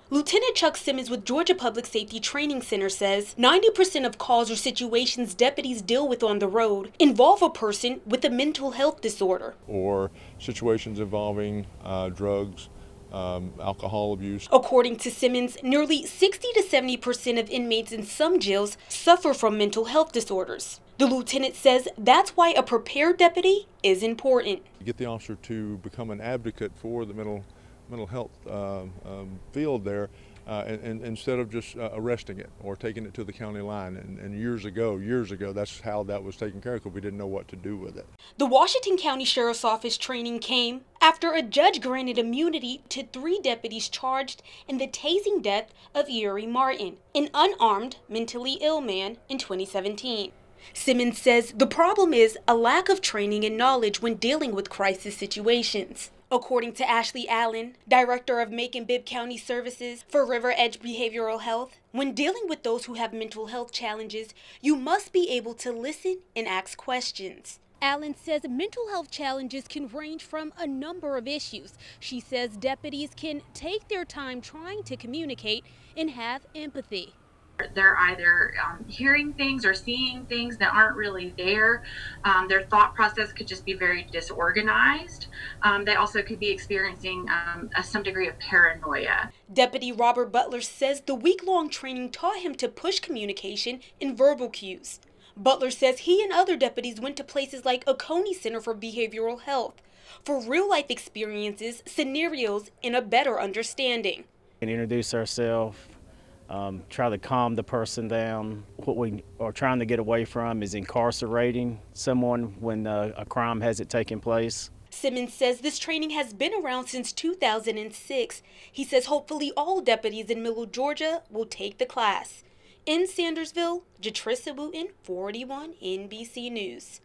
Lieutenant Chuck Simmons with Georgia Public Safety Training Center says 90% of calls or situations deputies deal with on the road involve a person with a mental health disorder. Or situations involving drugs, alcohol abuse. According to Simmons, nearly 60 to 70% of inmates in some jails suffer from mental health disorders. The lieutenant says that's why a prepared deputy is important. Get the officer to become an advocate for the mental health field there, and instead of just arresting it or taking it to the county line. And years ago, that's how that was taken care of, because we didn't know what to do with it. The Washington County Sheriff's Office training came after a judge granted immunity to 3 deputies charged in the tasing death of Erie Martin, an unarmed, mentally ill man, in 2017. Simmons says the problem is a lack of training and knowledge when dealing with crisis situations. According to Ashley Allen, director of Macon-Bibb County Services for River Edge Behavioral Health, when dealing with those who have mental health challenges, you must be able to listen and ask questions. Allen says mental health challenges can range from a number of issues. She says deputies can take their time trying to communicate and have empathy. They're either hearing things or seeing things that aren't really there. Their thought process could just be very disorganized. They also could be experiencing some degree of paranoia. Deputy Robert Butler says the week-long training taught him to push communication and verbal cues. Butler says he and other deputies went to places like Oconee Center for Behavioral Health for real-life experiences, scenarios, and a better understanding. And introduce ourselves. Try to calm the person down. What we are trying to get away from is incarcerating someone when a crime hasn't taken place. Simmons says this training has been around since 2006. He says hopefully all deputies in Middle Georgia will take the class. In Sandersville, Jatrissa Wooten, 41 NBC News.